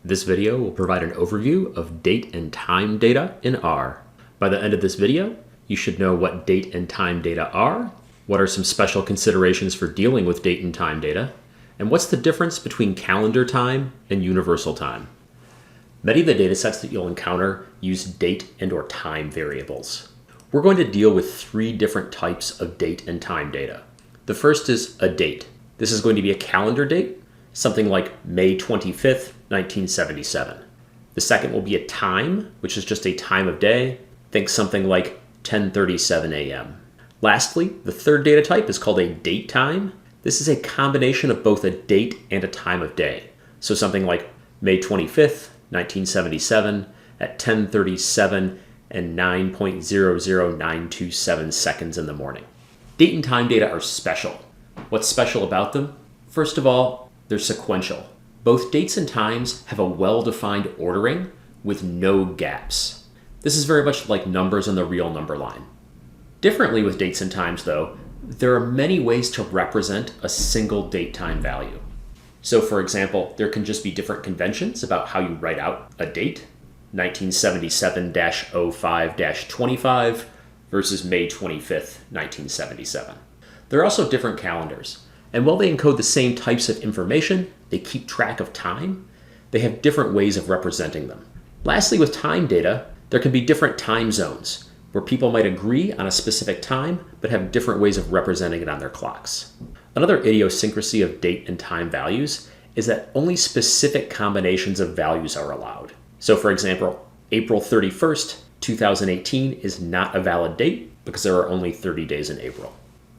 This video will provide an overview of date and time data in R. By the end of this video, you should know what date and time data are, what are some special considerations for dealing with date and time data, and what's the difference between calendar time and universal time. Many of the datasets that you'll encounter use date and/or time variables. We're going to deal with three different types of date and time data. The first is a date. This is going to be a calendar date, something like May 25th, 1977. The second will be a time, which is just a time of day. Think something like 10:37 a.m. Lastly, the third data type is called a date time. This is a combination of both a date and a time of day. So something like May 25th, 1977 at 10:37 and 9.00927 seconds in the morning. Date and time data are special. What's special about them? First of all, they're sequential. Both dates and times have a well-defined ordering with no gaps. This is very much like numbers on the real number line. Differently with dates and times, though, there are many ways to represent a single date-time value. So for example, there can just be different conventions about how you write out a date, 1977-05-25 versus May 25th, 1977. There are also different calendars. And while they encode the same types of information, they keep track of time, they have different ways of representing them. Lastly, with time data, there can be different time zones, where people might agree on a specific time, but have different ways of representing it on their clocks. Another idiosyncrasy of date and time values is that only specific combinations of values are allowed. So for example, April 31st, 2018 is not a valid date because there are only 30 days in April.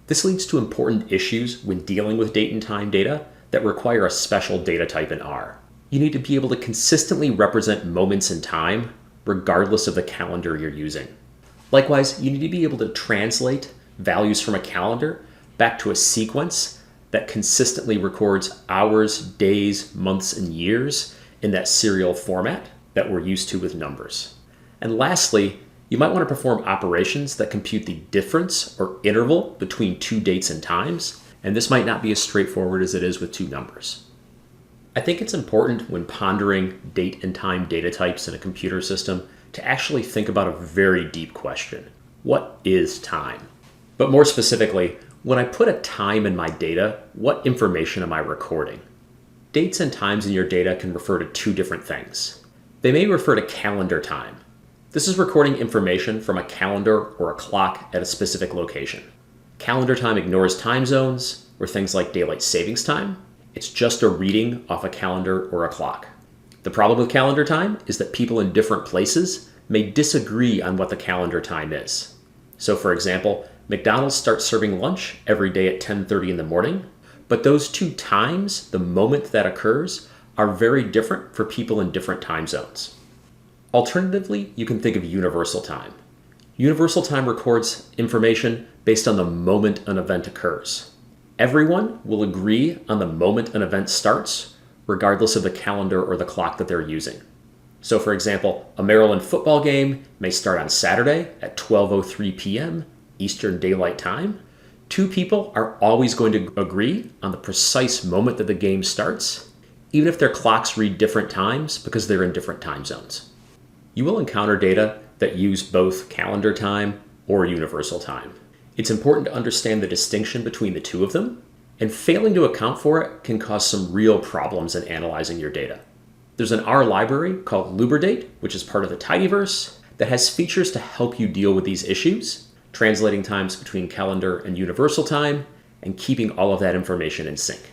This leads to important issues when dealing with date and time data that require a special data type in R. You need to be able to consistently represent moments in time, regardless of the calendar you're using. Likewise, you need to be able to translate values from a calendar back to a sequence that consistently records hours, days, months, and years in that serial format that we're used to with numbers. And lastly, you might want to perform operations that compute the difference or interval between two dates and times, and this might not be as straightforward as it is with two numbers. I think it's important when pondering date and time data types in a computer system to actually think about a very deep question. What is time? But more specifically, when I put a time in my data, what information am I recording? Dates and times in your data can refer to two different things. They may refer to calendar time. This is recording information from a calendar or a clock at a specific location. Calendar time ignores time zones or things like daylight savings time. It's just a reading off a calendar or a clock. The problem with calendar time is that people in different places may disagree on what the calendar time is. So for example, McDonald's starts serving lunch every day at 10:30 in the morning, but those two times, the moment that occurs, are very different for people in different time zones. Alternatively, you can think of universal time. Universal time records information based on the moment an event occurs. Everyone will agree on the moment an event starts, regardless of the calendar or the clock that they're using. So for example, a Maryland football game may start on Saturday at 12:03 p.m. Eastern Daylight Time. Two people are always going to agree on the precise moment that the game starts, even if their clocks read different times because they're in different time zones. You will encounter data that use both calendar time or universal time. It's important to understand the distinction between the two of them, and failing to account for it can cause some real problems in analyzing your data. There's an R library called Lubridate, which is part of the Tidyverse, that has features to help you deal with these issues, translating times between calendar and universal time, and keeping all of that information in sync.